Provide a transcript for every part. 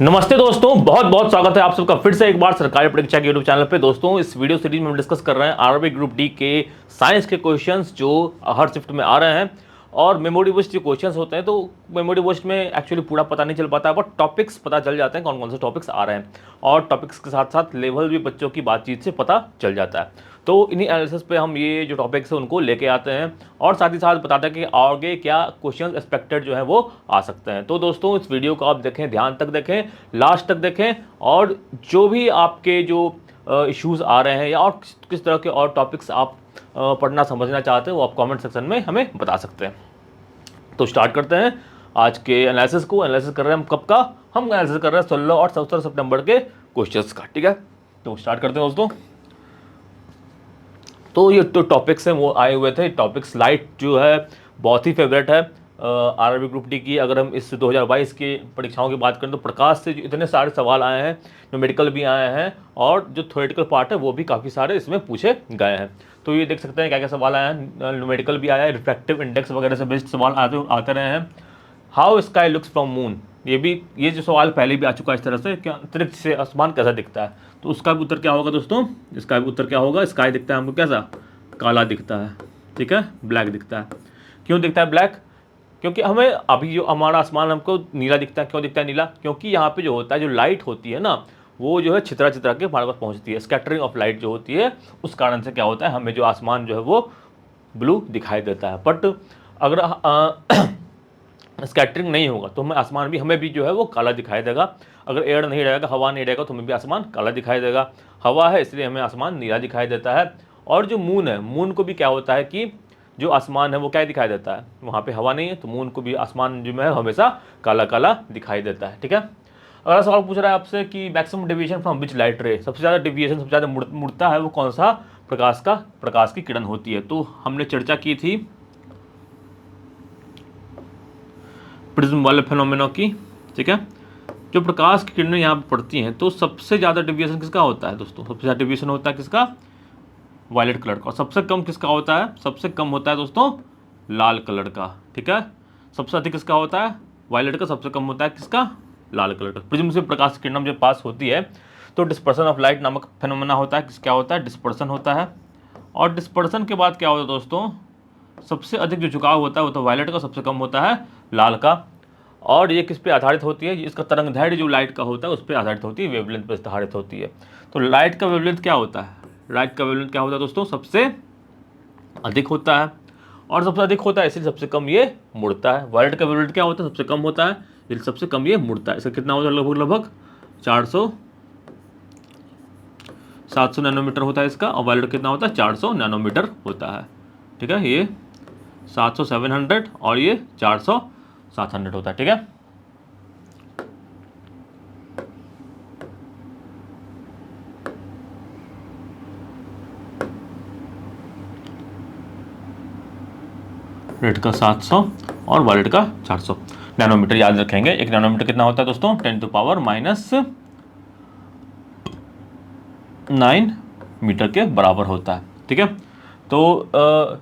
नमस्ते दोस्तों, बहुत बहुत स्वागत है आप सबका फिर से एक बार सरकारी परीक्षा के यूट्यूब चैनल पे। दोस्तों, इस वीडियो सीरीज में हम डिस्कस कर रहे हैं आरआरबी ग्रुप डी के साइंस के क्वेश्चंस जो हर शिफ्ट में आ रहे हैं। और मेमोरी बेस्ड जो क्वेश्चंस होते हैं, तो मेमोरी बेस्ड में एक्चुअली पूरा पता नहीं चल पाता है, बट टॉपिक्स पता चल जाते हैं कौन कौन से टॉपिक्स आ रहे हैं, और टॉपिक्स के साथ साथ लेवल भी बच्चों की बातचीत से पता चल जाता है। तो इन्हीं एनालिसिस पे हम ये जो टॉपिक्स है उनको लेके आते हैं, और साथ ही साथ बताते हैं कि आगे क्या क्वेश्चन एक्सपेक्टेड जो है वो आ सकते हैं। तो दोस्तों, इस वीडियो को आप देखें, ध्यान तक देखें, लास्ट तक देखें, और जो भी आपके जो इश्यूज़ आ रहे हैं या और किस तरह के और टॉपिक्स आप पढ़ना समझना चाहते हैं, वो आप कमेंट सेक्शन में हमें बता सकते हैं। तो स्टार्ट करते हैं आज के एनालिसिस को। एनालिसिस कर रहे हैं हम कब का? हम एनालिसिस कर रहे हैं 16 और 17 सितंबर के क्वेश्चंस का। ठीक है, तो स्टार्ट करते हैं दोस्तों। तो ये तो टॉपिक्स हैं वो आए हुए थे। टॉपिक्स लाइट जो है बहुत ही फेवरेट है आरआरबी ग्रुप डी की। अगर हम इस 2022 की परीक्षाओं की बात करें तो प्रकाश से इतने सारे सवाल आए हैं, न्यूमेरिकल भी आए हैं, और जो थ्योरेटिकल पार्ट है वो भी काफ़ी सारे इसमें पूछे गए हैं। तो ये देख सकते हैं क्या क्या सवाल आए हैं। न्यूमेरिकल भी आया है, रिफ्रैक्टिव इंडेक्स वगैरह से बेस्ड सवाल आते रहे हैं। How sky looks from moon, ये जो सवाल पहले भी आ चुका है इस तरह से, क्या अंतरिक्ष से आसमान कैसा दिखता है। तो उसका भी उत्तर क्या होगा दोस्तों? इसका भी उत्तर क्या होगा? स्काई दिखता है हमको कैसा? काला दिखता है। ठीक है, ब्लैक दिखता है। क्यों दिखता है ब्लैक? क्योंकि हमें अभी जो हमारा आसमान हमको नीला दिखता है। क्यों दिखता है नीला? क्योंकि यहाँ पे जो होता है, जो लाइट होती है ना, वो जो है छितरा छितरा के हमारे पास पहुँचती है। स्कैटरिंग ऑफ लाइट जो होती है, उस कारण से क्या होता है, हमें जो आसमान जो है वो ब्लू दिखाई देता है। बट अगर स्कैटरिंग नहीं होगा तो हमें आसमान भी हमें भी जो है वो काला दिखाई देगा। अगर एयर नहीं रहेगा, हवा नहीं रहेगा, तो हमें भी आसमान काला दिखाई देगा। हवा है इसलिए हमें आसमान नीला दिखाई देता है। और जो मून है, मून को भी क्या होता है कि जो आसमान है वो क्या दिखाई देता है, वहाँ पे हवा नहीं है, तो मून को भी आसमान जो है हमेशा काला काला दिखाई देता है। ठीक है, अगला सवाल पूछ रहा है आपसे कि maximum deviation from which light रे, सबसे ज़्यादा डेविएशन, सबसे ज़्यादा मुड़ता है वो कौन सा प्रकाश की किरण होती है। तो हमने चर्चा की थी प्रिज्म वाले फिनोमेना की। ठीक है, जो प्रकाश की किरणें यहाँ पर पड़ती हैं, तो सबसे ज़्यादा डेविएशन किसका होता है दोस्तों? सबसे ज़्यादा डेविएशन होता है किसका? वायलेट कलर का। और सबसे कम किसका होता है? सबसे कम होता है दोस्तों लाल कलर का। ठीक है, सबसे अधिक किसका होता है? वायलेट का। सबसे कम होता है किसका? लाल कलर का। प्रिज्म से प्रकाश की किरण जब पास होती है तो डिस्पर्सन ऑफ लाइट नामक फिनोमेना होता है। क्या होता है? डिस्पर्सन होता है। और डिस्पर्सन के बाद क्या होता है दोस्तों? सबसे अधिक जो झुकाव होता है वो तो वायलेट का, सबसे कम होता है लाल का। और ये किस पे आधारित होती है? इसका तरंगदैर्घ्य जो लाइट का होता है उस पर आधारित होती है, वेवलेंथ पर आधारित होती है। तो लाइट का वेवलेंथ क्या होता है? लाइट का वेवलेंथ क्या होता है दोस्तों? सबसे अधिक होता है। और सबसे अधिक होता है इसलिए सबसे कम ये मुड़ता है। वायलेट का वेवलेंथ क्या होता है? सबसे कम होता है इसलिए सबसे कम ये मुड़ता है। इसका कितना होता है? लगभग 700 नैनोमीटर होता है इसका। और वायलेट कितना होता है? 400 नैनोमीटर होता है। ठीक है, ये 700 700 और ये 400 700 होता है। ठीक है, रेड का 700 और वायलेट का 400 नैनोमीटर याद रखेंगे। एक नैनोमीटर कितना होता है दोस्तों? 10⁻⁹ मीटर के बराबर होता है। ठीक है, तो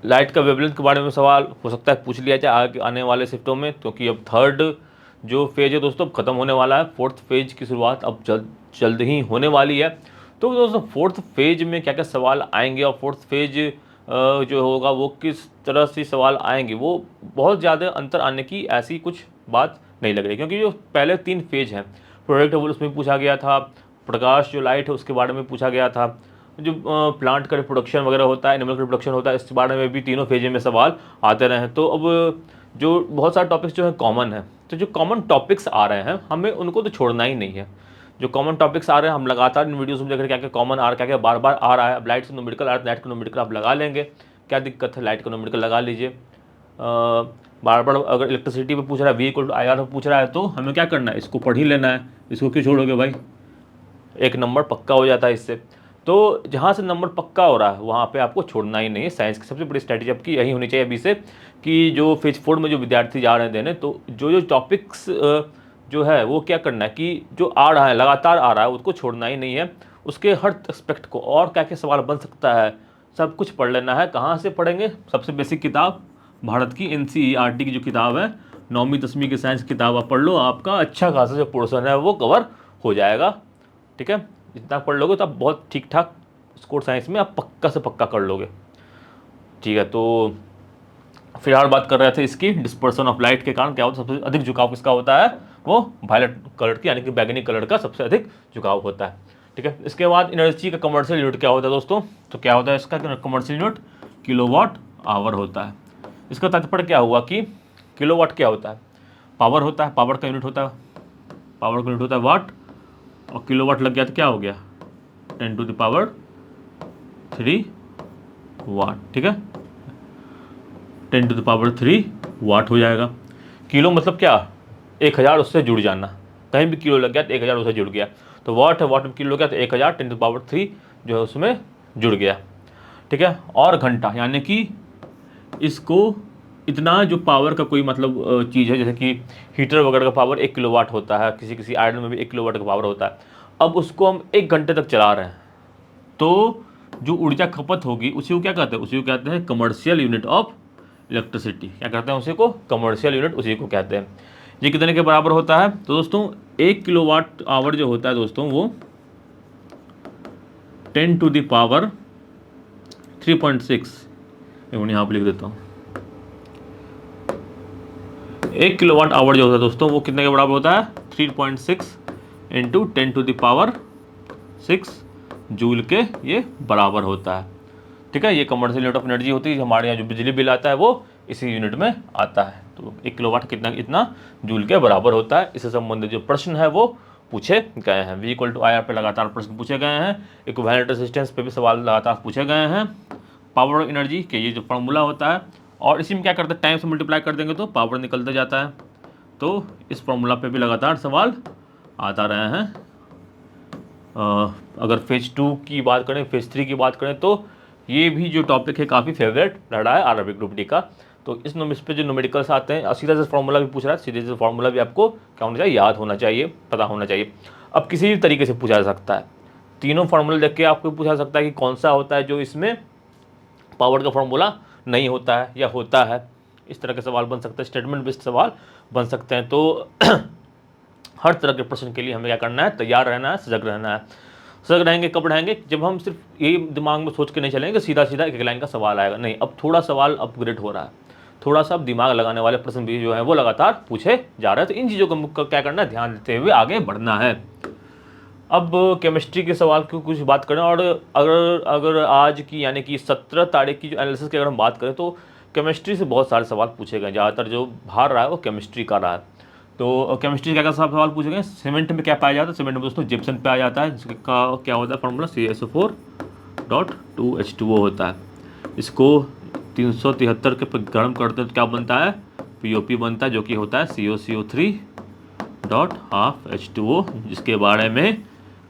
लाइट का वेवलेंथ के बारे में सवाल हो सकता है पूछ लिया जाए आगे आने वाले शिफ्टों में, क्योंकि अब थर्ड जो फेज है दोस्तों ख़त्म होने वाला है। फोर्थ फेज की शुरुआत अब जल्द ही होने वाली है। तो दोस्तों फोर्थ फेज में क्या क्या सवाल आएंगे और फोर्थ फेज जो होगा वो किस तरह से सवाल आएंगे, वो बहुत ज़्यादा अंतर आने की ऐसी कुछ बात नहीं लग रही। क्योंकि जो पहले 3 फेज हैं, प्रोडक्ट उसमें पूछा गया था, प्रकाश जो लाइट है उसके बारे में पूछा गया था, जो प्लांट का रिप्रोडक्शन वगैरह होता है, एनिमल का रिप्रोडक्शन होता है, इस बारे में भी तीनों फेज में सवाल आते रहे हैं। तो अब जो बहुत सारे टॉपिक्स जो है कॉमन है, तो जो कॉमन टॉपिक्स आ रहे हैं हमें उनको तो छोड़ना ही नहीं है। जो कॉमन टॉपिक्स आ रहे हैं हम लगातार इन वीडियोस में देख रहे हैं क्या क्या कॉमन आ रहा है, क्या क्या बार बार आ रहा है। अब लाइट से न्यूमेरिकल आ रहा है, लाइट का न्यूमेरिकल आप लगा लेंगे, क्या दिक्कत है? लाइट का न्यूमेरिकल लगा लीजिए। बार बार अगर इलेक्ट्रिसिटी पे पूछ रहा है, V=IR पे पूछ रहा है, तो हमें क्या करना है? इसको पढ़ ही लेना है। इसको क्यों छोड़ोगे भाई? एक नंबर पक्का हो जाता है इससे। तो जहाँ से नंबर पक्का हो रहा है वहाँ पे आपको छोड़ना ही नहीं है। साइंस की सबसे बड़ी स्ट्रैटेजी आपकी यही होनी चाहिए अभी से, कि जो फेज 4 में जो विद्यार्थी जा रहे हैं देने, तो जो टॉपिक्स जो है वो क्या करना है कि जो आ रहा है, लगातार आ रहा है, उसको छोड़ना ही नहीं है। उसके हर एस्पेक्ट को, और क्या क्या सवाल बन सकता है, सब कुछ पढ़ लेना है। कहाँ से पढ़ेंगे? सबसे बेसिक किताब भारत की NCERT की जो किताब है 9वीं 10वीं की साइंस किताब आप पढ़ लो, आपका अच्छा खासा जो पोर्शन है वो कवर हो जाएगा। ठीक है, जितना पढ़ लोगे तो आप बहुत ठीक ठाक स्कोर साइंस में आप पक्का से पक्का कर लोगे। ठीक है, तो फिलहाल बात कर रहे थे इसकी डिस्पर्सन ऑफ लाइट के कारण क्या होता है, सबसे अधिक झुकाव किसका होता है, वो वायलेट कलर की यानी कि बैगनी कलर का सबसे अधिक झुकाव होता है। ठीक है, इसके बाद एनर्जी का कमर्शियल यूनिट क्या होता है दोस्तों, तो क्या होता है इसका कमर्शियल यूनिट किलोवाट आवर होता है। इसका तात्पर्य क्या हुआ कि किलोवाट क्या होता है, पावर होता है, पावर का यूनिट होता है, पावर का यूनिट होता है वाट, और किलोवाट लग गया तो क्या हो गया 10⁻³ वाट। ठीक है, 10⁻³ वाट हो जाएगा। किलो मतलब क्या, 1000 उससे जुड़ जाना, कहीं भी किलो लग गया तो 1000 उससे जुड़ गया, तो वाट है, वाट में किलो लग गया तो 1000 10⁻³ जो है उसमें जुड़ गया। ठीक है, और घंटा यानी कि इसको इतना जो पावर का कोई मतलब चीज़ है, जैसे कि हीटर वगैरह का पावर 1 किलोवाट होता है, किसी किसी आयरन में भी 1 किलोवाट का पावर होता है। अब उसको हम 1 घंटे तक चला रहे हैं तो जो ऊर्जा खपत होगी उसी को क्या कहते हैं, उसी को कहते हैं कमर्शियल यूनिट ऑफ इलेक्ट्रिसिटी। क्या कहते हैं उसी को, कमर्शियल यूनिट उसी को कहते हैं। ये कितने के बराबर होता है, तो दोस्तों 1 किलोवाट आवर जो होता है दोस्तों वो 10⁻³ यहाँ पर लिख देता हूँ। 1 किलोवाट आवर जो होता है दोस्तों वो कितने के बराबर होता है, 3.6 × 10⁻⁶ जूल के ये बराबर होता है। ठीक है, ये कमर्शियल यूनिट ऑफ एनर्जी होती है। हमारे यहाँ जो बिजली बिल आता है वो इसी यूनिट में आता है। तो 1 किलोवाट कितना, इतना जूल के बराबर होता है। इससे संबंधित जो प्रश्न है वो पूछे गए हैं। V = IR पे लगातार प्रश्न पूछे गए हैं। इक्विवेलेंट रेजिस्टेंस पे भी सवाल लगातार पूछे गए हैं। पावर और एनर्जी के ये जो फॉर्मूला होता है, और इसी में क्या करते हैं, टाइम से मल्टीप्लाई कर देंगे तो पावर निकलता जाता है। तो इस फॉर्मूला पे भी लगातार सवाल आता रहे हैं। अगर फेज 2 की बात करें, फेज 3 की बात करें, तो ये भी जो टॉपिक है काफ़ी फेवरेट रहा है आरआरबी ग्रुप डी का। तो इस पे जो न्यूमेरिकल्स आते हैं, सीधा से फॉर्मूला भी पूछ रहा है, सीधे से फॉर्मूला भी आपको क्या होना चाहिए, याद होना चाहिए, पता होना चाहिए। अब किसी भी तरीके से पूछा जा सकता है, तीनों फार्मूले देख के आपको पूछा जा सकता है कि कौन सा होता है जो इसमें पावर का फार्मूला नहीं होता है या होता है। इस तरह के सवाल बन सकते हैं, स्टेटमेंट बेस्ड सवाल बन सकते हैं। तो हर तरह के प्रश्न के लिए हमें क्या करना है, तैयार रहना है, सजग रहना है। सजग रहेंगे कब रहेंगे, जब हम सिर्फ यही दिमाग में सोच के नहीं चलेंगे सीधा सीधा एक लाइन का सवाल आएगा, नहीं, अब थोड़ा सवाल अपग्रेड हो रहा है, थोड़ा सा दिमाग लगाने वाले प्रश्न भी जो है वो लगातार पूछे जा रहे हैं। तो इन चीज़ों को क्या करना है, ध्यान देते हुए आगे बढ़ना है। अब केमिस्ट्री के सवाल की कुछ बात करें, और अगर आज की यानी कि 17 तारीख की जो एनालिसिस की अगर हम बात करें, तो केमिस्ट्री से बहुत सारे सवाल पूछे गए। ज़्यादातर जो बाहर रहा है वो केमिस्ट्री का रहा है। तो केमिस्ट्री क्या सवाल पूछे गए, सीमेंट में क्या पाया जाता है, सीमेंट में दोस्तों जिप्सम पाया जाता है, जिसका क्या होता है फॉर्मूला CaSO4.2H2O होता है। इसको 373 के गर्म करते हैं तो क्या बनता है, POP बनता है, जो कि होता है COCO3.12H2O, जिसके बारे में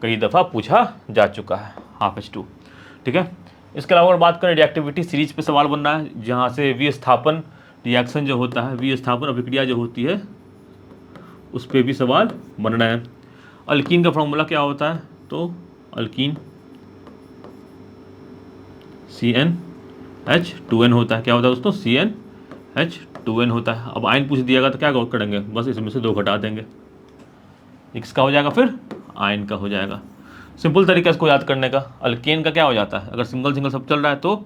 कई दफ़ा पूछा जा चुका है, ½ H2। ठीक है, इसके अलावा अगर बात करें रिएक्टिविटी सीरीज पे सवाल बन रहा है, जहाँ से विस्थापन रिएक्शन जो होता है, विस्थापन अभिक्रिया जो होती है उस पर भी सवाल बन रहा है। अल्कीन का फॉर्मूला क्या होता है, तो अल्कीन CnH2n होता है। क्या होता है दोस्तों, CnH2n होता है। अब आयन पूछ दिया गया तो क्या करेंगे, बस इसमें से 2 घटा देंगे, किसका हो जाएगा, फिर आयन का हो जाएगा। सिंपल तरीका इसको याद करने का। अल्केन का क्या हो जाता है, अगर सिंगल सिंगल सब चल रहा है तो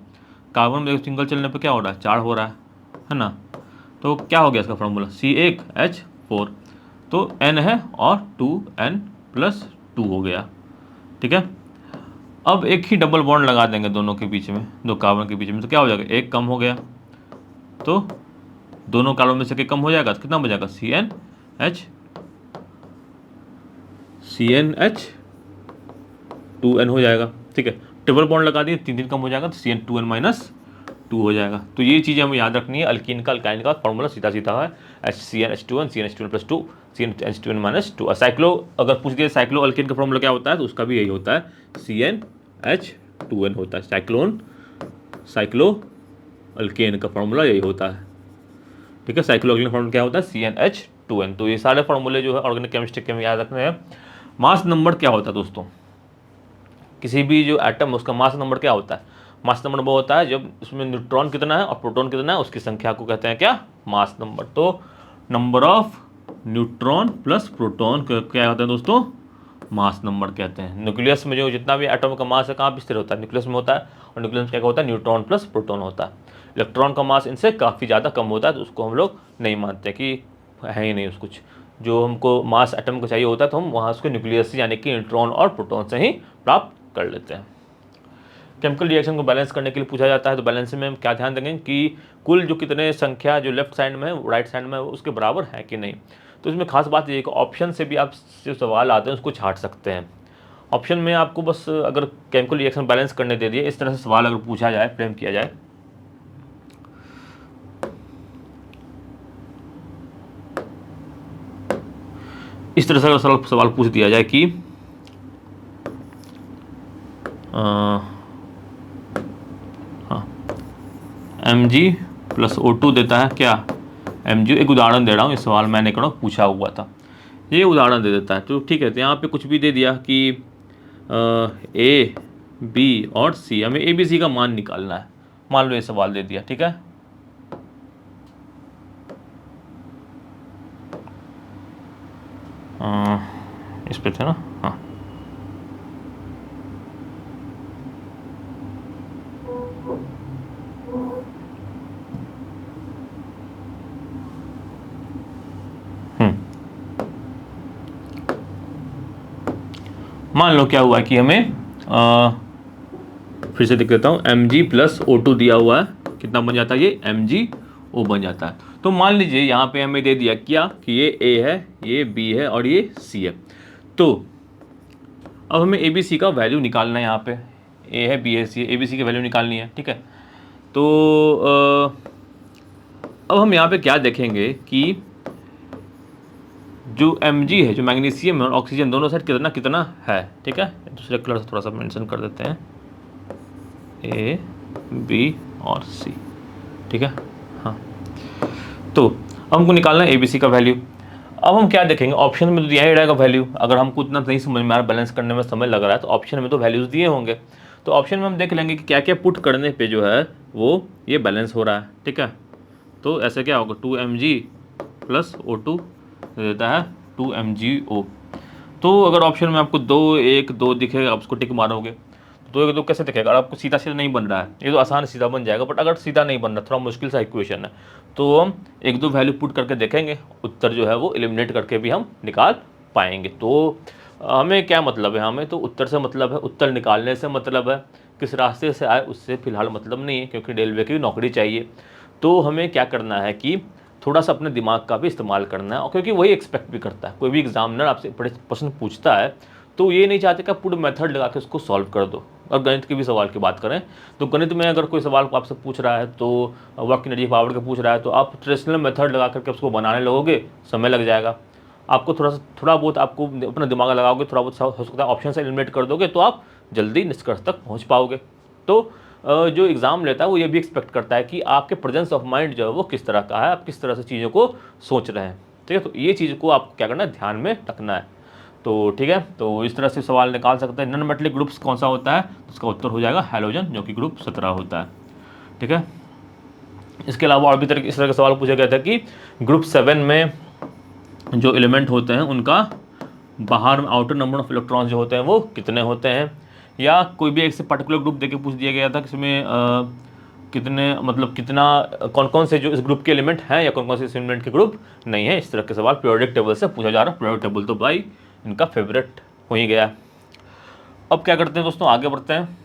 कार्बन में सिंगल चलने पे क्या हो रहा है, 4 हो रहा है ना। तो क्या हो गया इसका फॉर्मूला, C1H4, तो N है और 2N+2 हो गया। ठीक है, अब एक ही डबल बॉन्ड लगा देंगे दोनों के बीच में, 2 कार्बन के बीच में, तो क्या हो जाएगा, एक कम हो गया, तो दोनों कार्बन में से एक कम हो जाएगा तो कितना बचेगा, CnH2n हो जाएगा। ठीक है, ट्रिपल बॉन्ड लगा दिए, 3 कम हो जाएगा तो CN2n-2 हो जाएगा। तो ये चीज़ें हमें याद रखनी है। अल्कीन का अल्काइन का फॉर्मूला सीधा सीधा है CnH2n, CnH2n+2, CnH2n-2। साइक्लो अगर पूछ दिया साइक्लो अल्कीन का फॉर्मूला क्या होता है, तो उसका भी यही होता है, CnH2n होता है। साइक्लो अल्केन का फॉर्मूला यही होता है। ठीक है, साइक्लो अल्केन फॉर्मूला क्या होता है, CnH2n। तो ये सारे फॉर्मूले जो है ऑर्गेनिक केमिस्ट्री के हमें याद रखने हैं। मास नंबर क्या होता है दोस्तों, किसी भी जो एटम उसका मास नंबर क्या होता है, मास नंबर वो होता है जब उसमें न्यूट्रॉन कितना है और प्रोटॉन कितना है, उसकी संख्या को कहते हैं क्या, मास नंबर। तो number of neutron plus proton क्या होता है दोस्तों, मास नंबर कहते हैं। न्यूक्लियस में जो जितना भी एटम का मास है कहाँ पे स्थिर होता है, न्यूक्लियस में होता है, और न्यूक्लियस में क्या होता है, न्यूट्रॉन प्लस प्रोटॉन होता है। इलेक्ट्रॉन का मास इनसे काफ़ी ज़्यादा कम होता है, तो उसको हम लोग नहीं मानते कि है ही नहीं उस कुछ। जो हमको मास एटम को चाहिए होता है तो हम वहाँ उसको न्यूक्लियस से यानी कि न्यूट्रॉन और प्रोटॉन से ही प्राप्त कर लेते हैं। केमिकल रिएक्शन को बैलेंस करने के लिए पूछा जाता है, तो बैलेंस में हम क्या ध्यान देंगे कि कुल जो कितने संख्या जो लेफ्ट साइड में है राइट साइड में है उसके बराबर है कि नहीं। तो इसमें खास बात ये है कि ऑप्शन से भी आप जो सवाल आते हैं उसको छाट सकते हैं। ऑप्शन में आपको बस अगर केमिकल रिएक्शन बैलेंस करने दे दिए, इस तरह से सवाल अगर पूछा जाए, फ्रेम किया जाए, इस तरह से अगर सवाल पूछ दिया जाए कि Mg प्लस O2 देता है क्या, Mg, एक उदाहरण दे रहा हूँ, इस सवाल मैंने करो पूछा हुआ था, ये उदाहरण दे देता है। तो ठीक है, तो यहाँ पे कुछ भी दे दिया कि ए बी और सी, हमें ए बी सी का मान निकालना है, मान लो ये सवाल दे दिया, ठीक है। इस पे थे ना, हाँ, मान लो क्या हुआ कि हमें फिर से लिख देता हूँ, Mg प्लस O2 दिया हुआ है, कितना बन जाता है ये, MgO बन जाता है। तो मान लीजिए यहाँ पे हमें दे दिया क्या कि ये A है, ये B है और ये C है। तो अब हमें ABC का वैल्यू निकालना है, यहाँ पे A है, B है, C है, ABC की वैल्यू निकालनी है, ठीक है। तो अब हम यहाँ पे क्या देखेंगे कि जो Mg है, जो मैग्नीशियम और ऑक्सीजन दोनों साइड कितना कितना है, ठीक है। दूसरे कलर से थोड़ा सा मेंशन कर देते हैं, A, B और C, ठीक है, हाँ। तो अब हमको निकालना है ABC का वैल्यू। अब हम क्या देखेंगे, ऑप्शन में तो दिया ही रहेगा वैल्यू, अगर हमको उतना नहीं समझ में आ रहा, बैलेंस करने में समय लग रहा है, तो ऑप्शन में तो वैल्यूज़ दिए होंगे। तो ऑप्शन में हम देख लेंगे कि क्या क्या पुट करने पे जो है वो ये बैलेंस हो रहा है, ठीक है। तो ऐसे क्या होगा, 2Mg प्लस O2 देता है 2MgO। तो अगर ऑप्शन में आपको 2 1 2 दिखेगा, आप उसको टिक मारोगे, तो 2 1 2 कैसे दिखेगा, अगर आपको सीधा सीधा नहीं बन रहा है, ये तो आसान सीधा बन जाएगा, बट अगर सीधा नहीं बन रहा, थोड़ा मुश्किल सा इक्वेशन है, तो हम 1 2 वैल्यू पुट करके देखेंगे, उत्तर जो है वो एलिमिनेट करके भी हम निकाल पाएंगे। तो हमें क्या मतलब है, हमें तो उत्तर से मतलब है, उत्तर निकालने से मतलब है, किस रास्ते से आए उससे फिलहाल मतलब नहीं है, क्योंकि रेलवे की नौकरी चाहिए। तो हमें क्या करना है कि थोड़ा सा अपने दिमाग का भी इस्तेमाल करना है, और क्योंकि वही एक्सपेक्ट भी करता है, कोई भी एग्जामिनर आपसे प्रश्न पूछता है तो ये नहीं चाहते कि आप पूरे मेथड लगा के उसको सॉल्व कर दो। और गणित के भी सवाल की बात करें तो गणित में अगर कोई सवाल को आपसे पूछ रहा है, तो वर्क एनर्जी पावर का पूछ रहा है, तो आप ट्रेडिशनल मेथड लगा करके उसको बनाने लगोगे, समय लग जाएगा। आपको थोड़ा बहुत आपको अपना दिमाग लगाओगे, थोड़ा बहुत हो सकता है ऑप्शन से एलिमिनेट कर दोगे, तो आप जल्दी निष्कर्ष तक पहुँच पाओगे। तो जो एग्ज़ाम लेता है वो ये भी एक्सपेक्ट करता है कि आपके प्रेजेंस ऑफ माइंड जो है वो किस तरह का है, आप किस तरह से चीज़ों को सोच रहे हैं, ठीक है। तो ये चीज़ को आपको क्या करना है, ध्यान में रखना है। तो ठीक है, तो इस तरह से सवाल निकाल सकते हैं। नॉन मेटालिक ग्रुप्स कौन सा होता है, उसका उत्तर हो जाएगा हैलोजन, जो कि ग्रुप 17 होता है, ठीक है। इसके अलावा और भी इस तरह के सवाल पूछा गया था कि ग्रुप 7 में जो एलिमेंट होते हैं उनका बाहर में आउटर नंबर ऑफ इलेक्ट्रॉन्स जो होते हैं वो कितने होते हैं, या कोई भी एक से पर्टिकुलर ग्रुप देके पूछ दिया गया था कि इसमें कितने, मतलब कितना, कौन कौन से जो इस ग्रुप के एलिमेंट हैं या कौन कौन से इस एलिमेंट के ग्रुप नहीं है। इस तरह के सवाल पीरियोडिक टेबल से पूछा जा रहा है। पीरियोडिक टेबल तो भाई इनका फेवरेट हो ही गया। अब क्या करते हैं दोस्तों, आगे बढ़ते हैं।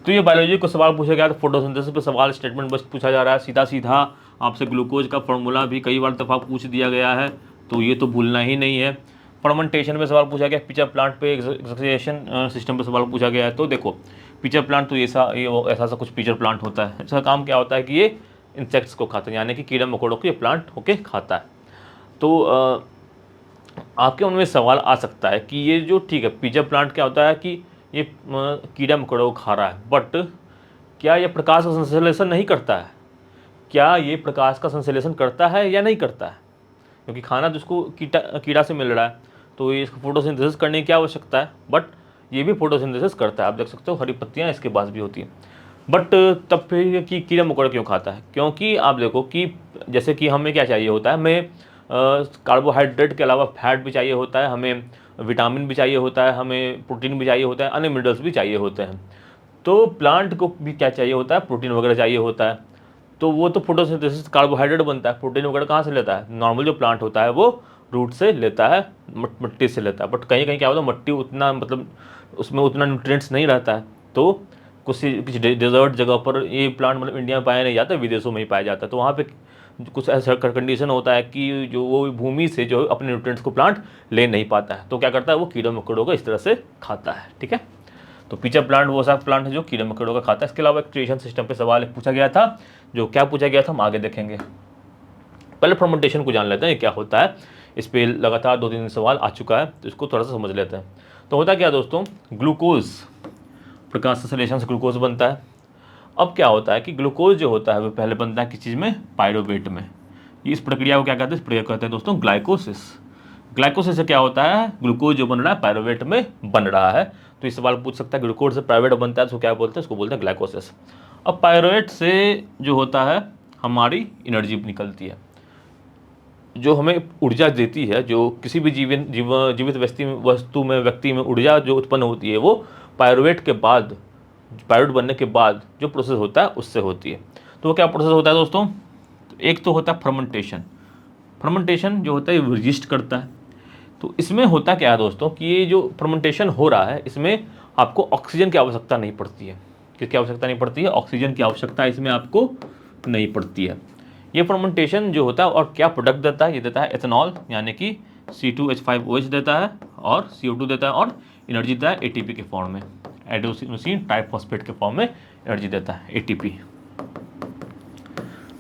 तो ये बायोलॉजी को सवाल पूछा गया, तो फोटोसिंथेसिस पे सवाल स्टेटमेंट बस पूछा जा रहा है, सीधा सीधा आपसे ग्लूकोज का फॉर्मूला भी कई बार दफ़ा पूछ दिया गया है, तो ये तो भूलना ही नहीं है। फर्मेंटेशन पे सवाल पूछा गया, पिचर प्लांट पे एक्सक्रिएशन सिस्टम पे सवाल पूछा गया है। तो देखो पिचर प्लांट तो ऐसा सा कुछ पिचर प्लांट होता है, इसका काम क्या होता है कि ये इंसेक्ट्स को खाता है, यानी कि कीड़ा मकोड़ों को ये प्लांट होके खाता है। तो आपके मन में सवाल आ सकता है कि ये जो, ठीक है, पिचर प्लांट क्या होता है कि ये कीड़ा मकोड़ों को खा रहा है, बट क्या ये प्रकाश का संश्लेषण नहीं करता है, क्या ये प्रकाश का संश्लेषण करता है या नहीं करता है, क्योंकि खाना तो उसको कीड़ा से मिल रहा है, तो ये इसको फोटोसिंथेसिस करने की क्या आवश्यकता है, बट ये भी फोटोसिंथेसिस करता है। आप देख सकते हो हरी पत्तियाँ इसके पास भी होती हैं। बट तब फिर कि कीड़ा मकोड़ा क्यों खाता है, क्योंकि आप देखो कि जैसे कि हमें क्या चाहिए होता है, हमें कार्बोहाइड्रेट के अलावा फैट भी चाहिए होता है, हमें विटामिन भी चाहिए होता है, हमें प्रोटीन भी चाहिए होता है, अन्य मिनरल्स भी चाहिए होते हैं। तो प्लांट को भी क्या चाहिए होता है, प्रोटीन वगैरह चाहिए होता है। तो वो तो फोटोसिंथेसिस कार्बोहाइड्रेट बनता है, प्रोटीन वगैरह कहाँ से लेता है, नॉर्मल जो प्लांट होता है वो रूट से लेता है, मिट्टी से लेता है। बट कहीं कहीं क्या होता है, मिट्टी उतना मतलब उसमें उतना न्यूट्रिएंट्स नहीं रहता है। तो कुछ डेजर्ट जगह पर ये प्लांट मतलब इंडिया में पाया नहीं जाता, विदेशों में ही पाया जाता है। तो वहाँ पे कुछ ऐसा कंडीशन होता है कि जो वो भूमि से जो अपने न्यूट्रिएंट्स को प्लांट ले नहीं पाता है, तो क्या करता है वो कीड़ों मकोड़ों को इस तरह से खाता है। ठीक है, तो पीचर प्लांट वो सा प्लांट है जो कीड़े मकोड़ों का खाता है। इसके अलावा एक क्रिएशन सिस्टम पे सवाल एक पूछा गया था, जो क्या पूछा गया था हम आगे देखेंगे। पहले फर्मेंटेशन को जान लेते हैं, ये क्या होता है। इस पे लगातार 2-3 सवाल आ चुका है, तो इसको थोड़ा सा समझ लेते हैं। तो होता क्या है दोस्तों, ग्लूकोज प्रकाश संश्लेषण से ग्लूकोज बनता है। अब क्या होता है कि ग्लूकोज जो होता है वो पहले बनता है किस चीज़ में, पायरोवेट में। इस प्रक्रिया को क्या कहते हैं, इस प्रक्रिया को कहते हैं दोस्तों ग्लाइकोसिस। ग्लाइकोसिस से क्या होता है, ग्लूकोज जो बन रहा है पायरोवेट में बन रहा है। तो इस सवाल पूछ सकता है ग्लूकोज से पायरोवेट बनता है तो क्या बोलते हैं, उसको बोलते हैं ग्लाइकोसिस। अब पायरोवेट से जो होता है हमारी एनर्जी निकलती है, जो हमें ऊर्जा देती है। जो किसी भी जीवित वस्तु में व्यक्ति में ऊर्जा जो उत्पन्न होती है वो पायरुवेट के बाद, पायरुवेट बनने के बाद जो प्रोसेस होता है उससे होती है। तो वो क्या प्रोसेस होता है दोस्तों, एक तो होता है फर्मेंटेशन। फर्मेंटेशन जो होता है ये रजिस्ट करता है। तो इसमें होता क्या है दोस्तों कि ये जो फर्मेंटेशन हो रहा है इसमें आपको ऑक्सीजन की आवश्यकता नहीं पड़ती है। किसकी आवश्यकता नहीं पड़ती है, ऑक्सीजन की आवश्यकता इसमें आपको नहीं पड़ती है। ये फर्मेंटेशन जो होता है और क्या प्रोडक्ट देता है, ये देता है एथेनॉल यानी कि C2H5OH देता है, और CO2 देता है, और एनर्जी देता है ATP के फॉर्म में, एडेनोसिन ट्राइफॉस्फेट के फॉर्म में एनर्जी देता है ATP।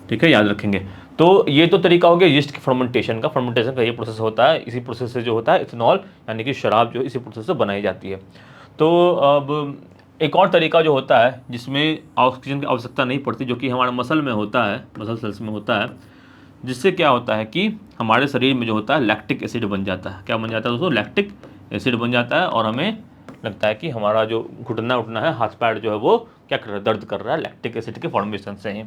ठीक है, याद रखेंगे। तो ये तो तरीका हो गया यीस्ट के फर्मेंटेशन का। फर्मेंटेशन का ये प्रोसेस होता है, इसी प्रोसेस से जो होता है इथेनॉल यानी कि शराब जो इसी प्रोसेस से बनाई जाती है। तो अब एक और तरीका जो होता है जिसमें ऑक्सीजन की आवश्यकता नहीं पड़ती, जो कि हमारे मसल में होता है, मसल सेल्स में होता है, जिससे क्या होता है कि हमारे शरीर में जो होता है लैक्टिक एसिड बन जाता है। क्या बन जाता है दोस्तों, लैक्टिक एसिड बन जाता है, और हमें लगता है कि हमारा जो घुटना उठना है, हाथ पैर जो है वो क्या कर रहा है, दर्द कर रहा है, लैक्टिक एसिड के फॉर्मेशन से ही।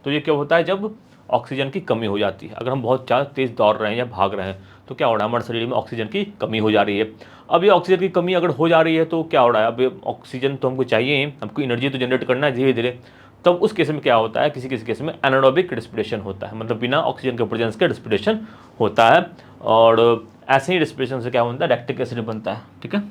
तो ये क्या होता है, जब ऑक्सीजन की कमी हो जाती है, अगर हम बहुत ज़्यादा तेज़ दौड़ रहे हैं या भाग रहे हैं तो क्या हो रहा है, हमारे शरीर में ऑक्सीजन की कमी हो जा रही है। अब ये ऑक्सीजन की कमी अगर हो जा रही है तो क्या हो रहा है, अब ऑक्सीजन तो हमको चाहिए, हमको एनर्जी तो जनरेट करना है धीरे धीरे। तब उस केस में क्या होता है, किसी किसी केस में एनारोबिक रेस्पिरेशन होता है, मतलब बिना ऑक्सीजन के प्रेजेंस के रेस्पिरेशन होता है। और ऐसे ही रेस्पिरेशन से क्या होता है, लैक्टिक एसिड बनता है। ठीक है,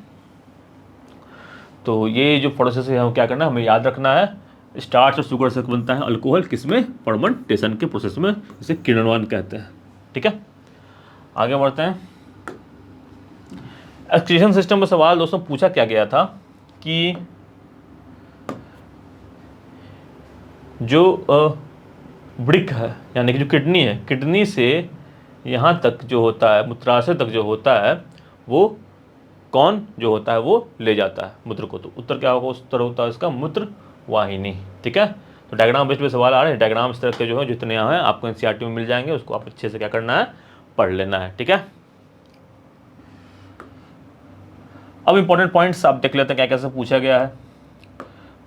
तो ये जो प्रोसेस है हमें क्या करना है, हमें याद रखना है। स्टार्च और शुगर से बनता है अल्कोहल, किसमें, फर्मेंटेशन के प्रोसेस में, इसे किण्वन कहते हैं। ठीक है, आगे बढ़ते हैं। एक्सक्रीशन सिस्टम में सवाल दोस्तों पूछा क्या गया था कि जो वृक्क है यानी कि जो किडनी है, किडनी से यहाँ तक जो होता है, मूत्राशय तक जो होता है, वो कौन जो होता है वो ले जाता है मूत्र को। तो उत्तर क्या होगा, उत्तर होता है इसका मूत्र वाहिनी। ठीक है, तो डायग्राम बेस्ड पे सवाल आ रहे हैं। डायग्राम इस तरह के जो है जितने यहाँ हैं आपको NCERT में मिल जाएंगे, उसको आप अच्छे से क्या करना है, पढ़ लेना है। ठीक है, अब इंपॉर्टेंट पॉइंट्स आप देख लेते हैं क्या कैसे पूछा गया है।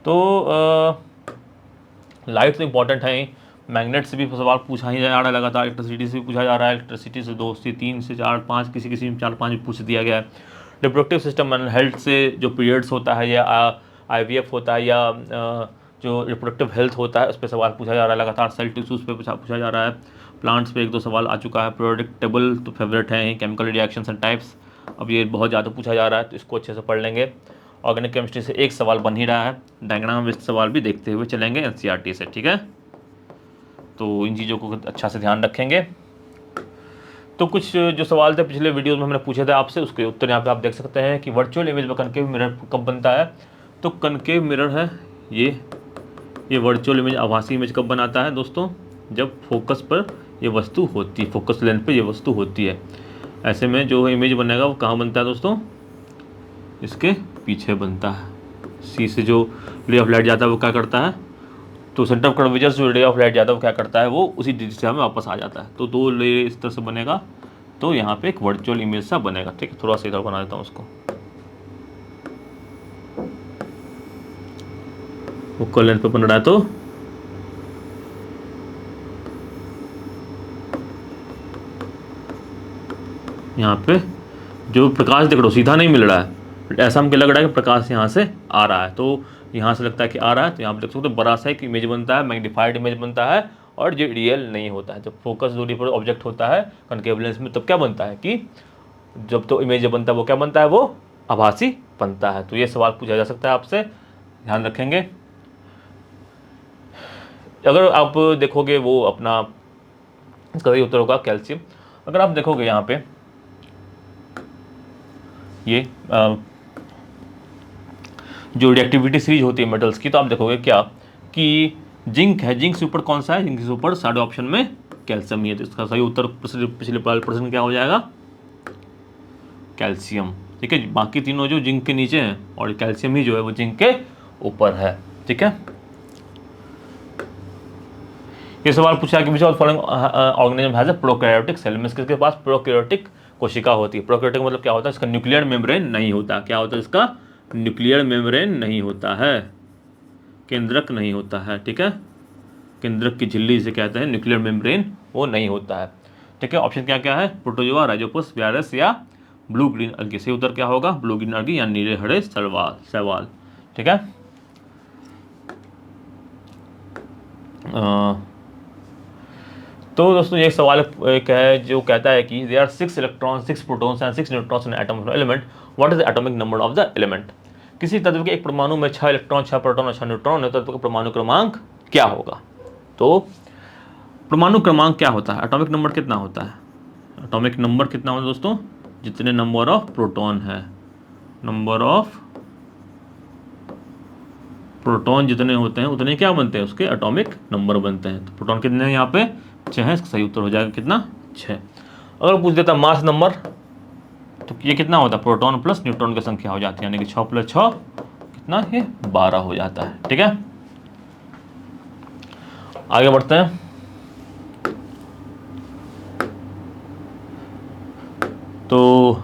तो लाइट तो इंपॉर्टेंट है, मैग्नेट से भी सवाल पूछा ही जा रहा है लगातार, इलेक्ट्रिसिटी से भी पूछा जा रहा है, इलेक्ट्रिसिटी से 2 से 3 से 4 5, किसी किसी में 4-5 भी पूछ दिया गया है। रिप्रोडक्टिव सिस्टम एंड हेल्थ से जो पीरियड्स होता है या IVF होता है या जो रिप्रोडक्टिव हेल्थ होता है उस पर सवाल पूछा जा रहा है लगातार। सेल टिश्यूज़ पे पूछा जा रहा है। प्लांट्स पे 1-2 सवाल आ चुका है। प्रोडक्ट टेबल तो फेवरेट है, केमिकल रिएक्शंस एंड टाइप्स, अब ये बहुत ज़्यादा पूछा जा रहा है तो इसको अच्छे से पढ़ लेंगे। ऑर्गेनिक केमिस्ट्री से 1 सवाल बन ही रहा है, डायग्राम बेस्ड सवाल भी देखते हुए चलेंगे NCERT से। ठीक है, तो इन चीज़ों को अच्छा से ध्यान रखेंगे। तो कुछ जो सवाल थे पिछले वीडियोस में हमने पूछे थे आपसे, उसके उत्तर यहाँ पे आप देख सकते हैं कि वर्चुअल इमेज में कनकेव मिरर कब बनता है। तो कनकेव मिरर है ये वर्चुअल इमेज, आभासी इमेज कब बनाता है दोस्तों, जब फोकस पर ये वस्तु होती है, फोकस लेंथ पे ये वस्तु होती है। ऐसे में जो इमेज बनेगा वो कहाँ बनता है दोस्तों, इसके पीछे बनता है। सी से जो रे ऑफ लाइट जाता है वो क्या करता है, तो सेंटर ऑफ कर्वेचर से जो रे ऑफ लाइट जाता है वो क्या करता है, वो उसी दिशा में वापस आ जाता है। तो 2 लेयर इस तरह से बनेगा, तो यहाँ पे एक वर्चुअल इमेज सा बनेगा। ठीक है, थोड़ा सा इधर बना देता हूँ उसको। फोकल लेंथ पे बन रहा है तो यहाँ पे जो प्रकाश देख रहे हो सीधा नहीं मिल रहा है, ऐसा हमको लग रहा है कि प्रकाश यहाँ से आ रहा है, तो यहाँ से लगता है कि आ रहा है, तो यहाँ पे देख सकते हो बड़ा सा एक इमेज बनता है, मैग्नीफाइड इमेज बनता है, और जो रियल नहीं होता है। जब फोकस दूरी पर ऑब्जेक्ट होता है कॉनकेव लेंस में, तब क्या बनता है कि जब तो इमेज बनता है वो क्या बनता है, वो आभासी बनता है। तो ये सवाल पूछा जा सकता है आपसे, ध्यान रखेंगे। अगर आप देखोगे वो अपना इसका सही उत्तर होगा कैल्शियम। अगर आप देखोगे यहाँ पे ये जो रिएक्टिविटी सीरीज होती है मेटल्स की, तो आप देखोगे क्या कि जिंक है, जिंक से ऊपर कौन सा है, जिंक से ऊपर सारे ऑप्शन में कैल्शियम ही है, तो इसका सही उत्तर पिछले प्रश्न क्या हो जाएगा, कैल्शियम। ठीक है, बाकी तीनों जो जिंक के नीचे हैं और कैल्शियम ही जो है वो जिंक के ऊपर है। ठीक है, ये सवाल पूछा कि which of following organism has a prokaryotic cell, में किसके पास प्रोकैरियोटिक कोशिका होती है। प्रोकैरियोटिक मतलब क्या होता है, इसका न्यूक्लियर मेम्ब्रेन नहीं होता। क्या होता है इसका, न्यूक्लियर मेम्ब्रेन नहीं होता है, केंद्रक नहीं होता है। ठीक है, केंद्रक की झिल्ली से कहते हैं, न्यूक्लियर मेम्ब्रेन वो नहीं होता है। ठीक है, ऑप्शन क्या क्या है, प्रोटोजोआ, राइजोपस, वायरस या ब्लू ग्रीन अल्गी। सही उत्तर क्या होगा, ब्लू ग्रीन अल्गी या नीले हरे शैवाल। ठीक है, तो दोस्तों ये सवाल एक है जो कहता है कि there are 6 electron, 6 protons and 6 neutrons in atom of element, what is the atomic number of the element. किसी तत्व के एक परमाणु में 6 इलेक्ट्रॉन, 6 प्रोटॉन और 6 न्यूट्रॉन है, तो तत्व का परमाणु क्रमांक क्या होगा। तो परमाणु क्रमांक क्या होता है, एटॉमिक नंबर कितना होता है, एटॉमिक नंबर कितना होता है दोस्तों, जितने नंबर ऑफ प्रोटॉन है, नंबर ऑफ प्रोटॉन जितने होते हैं उतने क्या बनते हैं, उसके एटॉमिक नंबर बनते हैं। तो प्रोटॉन कितने हैं यहाँ पे, 6 है, इसका सही उत्तर हो जाएगा कितना, 6। अगर पूछ देता मास नंबर, तो ये कितना होता है, प्रोटॉन प्लस न्यूट्रॉन की संख्या हो जाती है, यानी कि 6 + 6 कितना, ये 12 हो जाता है। ठीक है, आगे बढ़ते हैं। तो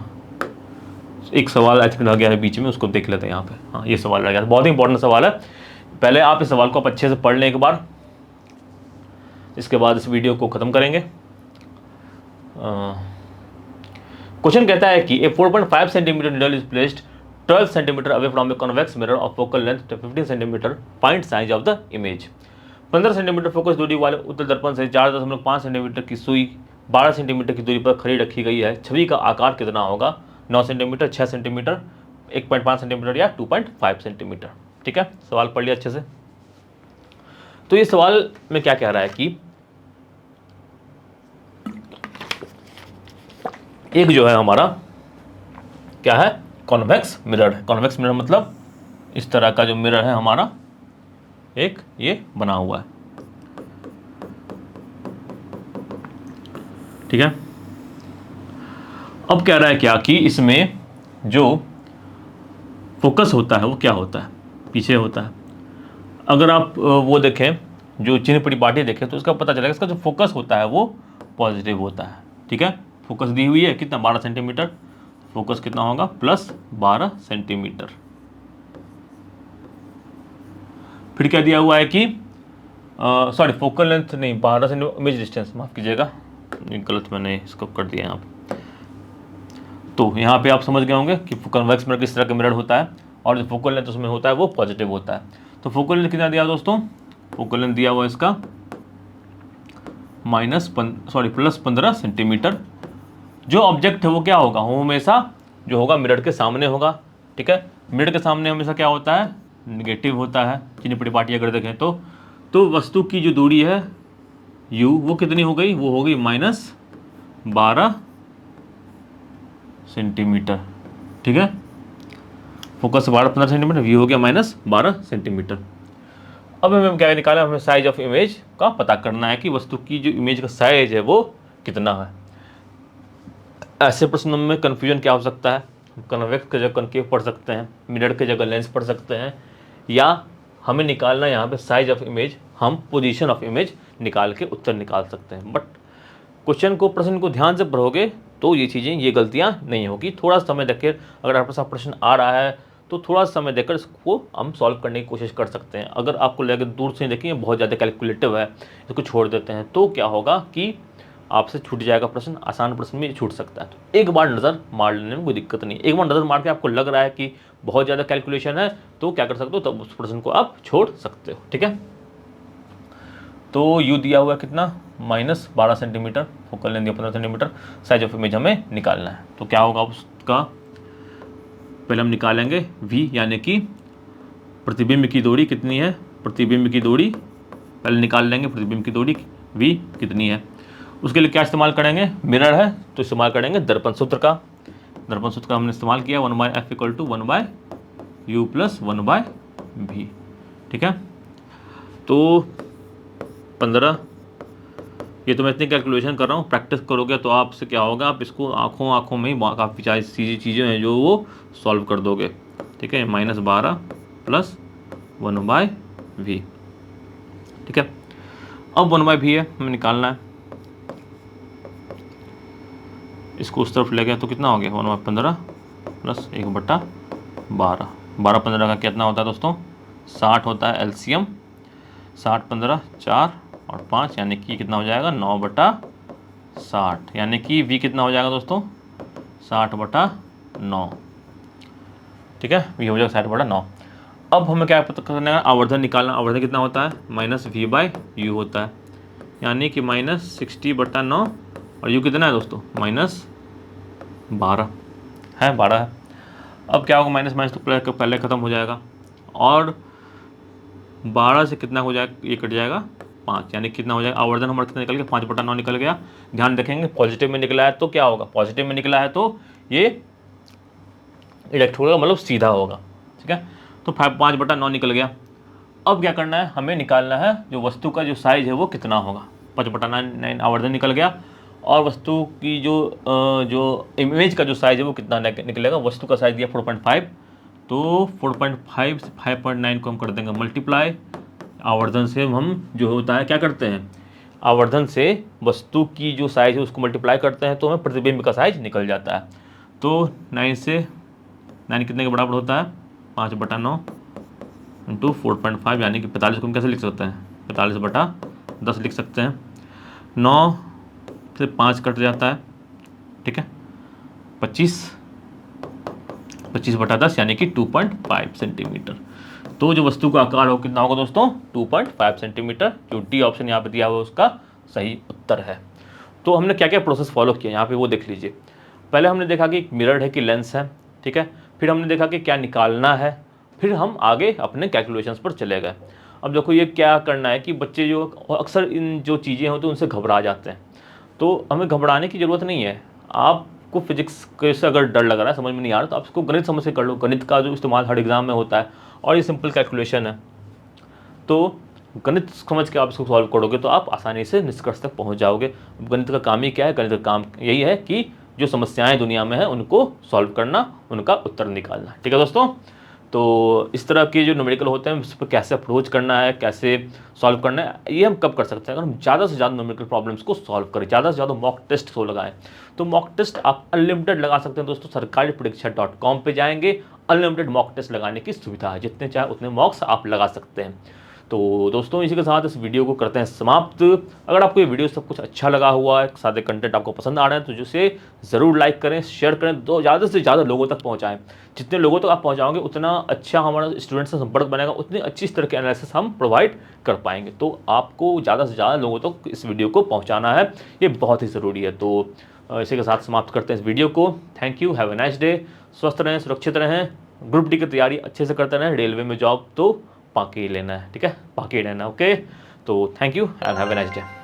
एक सवाल आई थिंक रह गया है बीच में, उसको देख लेते हैं यहाँ पे। हाँ, ये सवाल रह गया, बहुत ही इंपॉर्टेंट सवाल है। पहले आप इस सवाल को आप अच्छे से पढ़ लें एक बार, इसके बाद इस वीडियो को ख़त्म करेंगे। क्वेश्चन कहता है कि ए 4.5 centimetre needle is placed 12 centimetre away from a convex mirror of focal length 15 centimetre, point size of the image. 15 centimetre focus दूरी वाले उत्तल दर्पण से 4.5 सेंटीमीटर की सुई 12 सेंटीमीटर की दूरी पर खड़ी रखी गई है। छवि का आकार कितना होगा, 9 सेंटीमीटर, 6 सेंटीमीटर, 1.5 सेंटीमीटर या 2.5 सेंटीमीटर। ठीक है, सवाल पढ़ लिया अच्छे से। तो ये सवाल में क्या कह रहा है कि एक जो है हमारा क्या है, कॉन्वेक्स मिरर है। कॉन्वेक्स मिरर मतलब इस तरह का जो मिरर है हमारा, एक ये बना हुआ है। ठीक है, अब कह रहा है क्या कि इसमें जो फोकस होता है वो क्या होता है, पीछे होता है। अगर आप वो देखें, जो चिन्ह परिपाटी देखें, तो इसका पता चलेगा इसका जो फोकस होता है वो पॉजिटिव होता है। ठीक है, फोकस दी हुई है कितना, 12 सेंटीमीटर, फोकस कितना होगा, प्लस 12 सेंटीमीटर। फिर क्या दिया हुआ है कि सॉरी फोकल लेंथ नहीं, 12 सेंटीमीटर इमेज डिस्टेंस, माफ कीजिएगा गलत मैंने इसको कर दिया यहाँ पे। तो यहाँ पे आप समझ गए होंगे कि कन्वेक्स मिरर किस तरह का मिरर होता है, और जो फोकल लेंथ उसमें होता है वो पॉजिटिव होता है। तो फोकल लेंथ कितना दिया दोस्तों, फोकल लेंथ दिया हुआ इसका प्लस 15 सेंटीमीटर। जो ऑब्जेक्ट है वो क्या होगा, वो हमेशा जो होगा मिरर के सामने होगा। ठीक है, मिरर के सामने हमेशा क्या होता है, नेगेटिव होता है। चिन्ह परिपाटी अगर देखें तो वस्तु की जो दूरी है u वो कितनी हो गई, वो हो गई -12 सेंटीमीटर। ठीक है, फोकस से 12-15 सेंटीमीटर, व्यू हो गया -12 सेंटीमीटर। अब हमें क्या निकाला, हमें साइज ऑफ इमेज का पता करना है कि वस्तु की जो इमेज का साइज है वो कितना है। ऐसे प्रश्नों में कन्फ्यूजन क्या हो सकता है, कन्वेक्स की जगह कनकेव पढ़ सकते हैं, मिरर की जगह लेंस पढ़ सकते हैं, या हमें निकालना है यहाँ पे साइज ऑफ इमेज, हम पोजीशन ऑफ इमेज निकाल के उत्तर निकाल सकते हैं। बट क्वेश्चन को, प्रश्न को ध्यान से पढ़ोगे तो ये चीज़ें, ये गलतियाँ नहीं होगी। थोड़ा समय देख के अगर आपके साथ प्रश्न आ रहा है तो थोड़ा समय देकर इसको हम सॉल्व करने की कोशिश कर सकते हैं। अगर आपको लगे दूर से देखें बहुत ज़्यादा कैलकुलेटिव है, इसको छोड़ देते हैं, तो क्या होगा कि आपसे छूट जाएगा प्रश्न, आसान प्रश्न भी छूट सकता है। तो एक बार नज़र मार लेने में कोई दिक्कत नहीं। एक बार नज़र मार के आपको लग रहा है कि बहुत ज़्यादा कैलकुलेशन है, तो क्या कर सकते हो, तब उस प्रश्न को आप छोड़ सकते हो। ठीक है, तो यू दिया हुआ कितना, -12 सेंटीमीटर, फोकल लेंथ दिया 15 सेंटीमीटर, साइज ऑफ इमेज हमें निकालना है। तो क्या होगा उसका, पहले हम निकालेंगे v, यानी कि प्रतिबिंब की दूरी कितनी है, प्रतिबिंब की दूरी पहले निकाल लेंगे, प्रतिबिंब की दूरी v कितनी है। उसके लिए क्या इस्तेमाल करेंगे, मिरर है तो इस्तेमाल करेंगे दर्पण सूत्र का। दर्पण सूत्र का हमने इस्तेमाल किया, 1/f = 1/u + 1/v। ठीक है, तो 15, ये तो मैं इतनी कैलकुलेशन कर रहा हूँ, प्रैक्टिस करोगे तो आपसे क्या होगा, आप इसको आँखों में ही काफ़ी सारी चीज़ें हैं जो वो सॉल्व कर दोगे। ठीक है, -12 + 1/v। ठीक है, अब 1/v है, हमें निकालना है। इसको उस तरफ ले गया तो कितना हो गया, 1/15 + 1/12। 12-15 का कितना होता है दोस्तों, 60 होता है एलसीएम। 60, 15, 4 और 5, यानी कि कितना हो जाएगा, 9/60, यानी कि v कितना हो जाएगा दोस्तों, 60/9। ठीक है, v हो जाएगा 60/9। अब हमें क्या पता करना है, आवर्धन निकालना। आवर्धन कितना होता है, -v/u होता है, यानी कि -60/9, और u कितना है दोस्तों, -12 है, 12 है। अब क्या होगा, माइनस तो पहले ख़त्म हो जाएगा, और 12 से कितना हो जाएगा, ये कट जाएगा 5, यानी कितना हो जाएगा, आवर्धन हमारा कितना निकल गया, 5/9 निकल गया। ध्यान रखेंगे पॉजिटिव में निकला है तो क्या होगा, पॉजिटिव में निकला है तो ये इरेक्ट होगा, मतलब सीधा होगा। ठीक है, तो 5/9 निकल गया। अब क्या करना है, हमें निकालना है जो वस्तु का जो साइज है वो कितना होगा। 5/9 आवर्धन निकल गया, और वस्तु की जो इमेज का जो साइज है वो कितना निकलेगा। वस्तु का साइज दिया 4.5, तो 4.5 से 5.9 को हम कर देंगे मल्टीप्लाई। आवर्धन से हम जो होता है क्या करते हैं, आवर्धन से वस्तु की जो साइज है उसको मल्टीप्लाई करते हैं, तो हमें प्रतिबिंब का साइज निकल जाता है। तो 9 कितने के बराबर होता है, 5/9 × 4.5, यानी कि 45 को हम कैसे लिख सकते हैं, 45/10 लिख सकते हैं। 9 से 5 कट जाता है, ठीक है, 25/10, यानी कि 2.5 सेंटीमीटर। तो जो वस्तु का आकार हो कितना होगा दोस्तों, 2.5 सेंटीमीटर। जो डी ऑप्शन यहाँ पे दिया हुआ उसका सही उत्तर है। तो हमने क्या क्या प्रोसेस फॉलो किया यहाँ पे वो देख लीजिए। पहले हमने देखा कि एक मिरर है कि लेंस है, ठीक है, फिर हमने देखा कि क्या निकालना है, फिर हम आगे अपने कैलकुलेशंस पर चले गए। अब देखो ये क्या करना है कि बच्चे जो अक्सर इन जो चीज़ें होती हैं उनसे घबरा जाते हैं, तो हमें घबराने की ज़रूरत नहीं है। आपको फिजिक्स से अगर डर लग रहा है, समझ में नहीं आ रहा, तो आप इसको गणित समझ से कर लो। गणित का जो इस्तेमाल हर एग्ज़ाम में होता है और ये सिंपल कैलकुलेशन है, तो गणित समझ के आप इसको सॉल्व करोगे तो आप आसानी से निष्कर्ष तक पहुंच जाओगे। गणित का काम ही क्या है, गणित का काम यही है कि जो समस्याएं दुनिया में हैं उनको सॉल्व करना, उनका उत्तर निकालना। ठीक है दोस्तों, तो इस तरह के जो न्यूमेरिकल होते हैं उस पर कैसे अप्रोच करना है, कैसे सॉल्व करना है, ये हम कब कर सकते हैं, अगर हम ज़्यादा से ज़्यादा न्यूमेरिकल प्रॉब्लम्स को सॉल्व करें, ज़्यादा से ज़्यादा मॉक टेस्ट को लगाएं। तो मॉक टेस्ट आप अनलिमिटेड लगा सकते हैं दोस्तों। सरकारीपरीक्षा.com पे जाएंगे, अनलिमिटेड मॉक टेस्ट लगाने की सुविधा है, जितने चाहे उतने मॉक्स आप लगा सकते हैं। तो दोस्तों इसी के साथ इस वीडियो को करते हैं समाप्त। अगर आपको ये वीडियो सब कुछ अच्छा लगा हुआ है, सारे कंटेंट आपको पसंद आ रहे हैं, तो जिसे ज़रूर लाइक करें, शेयर करें, तो ज़्यादा से ज़्यादा लोगों तक पहुंचाएं। जितने लोगों तक आप पहुंचाओगे उतना अच्छा हमारा स्टूडेंट से संपर्क बनेगा, उतनी अच्छी इस तरह के एनालिसिस हम प्रोवाइड कर पाएंगे। तो आपको ज़्यादा से ज़्यादा लोगों तक इस वीडियो को पहुँचाना है, ये बहुत ही ज़रूरी है। तो इसी के साथ समाप्त करते हैं इस वीडियो को। Thank you, have a nice day. स्वस्थ रहें, सुरक्षित रहें, ग्रुप डी की तैयारी अच्छे से करते रहें। रेलवे में जॉब तो पाके ही लेना है, ठीक है, पाके ही रहना। ओके, तो thank you and have a nice day.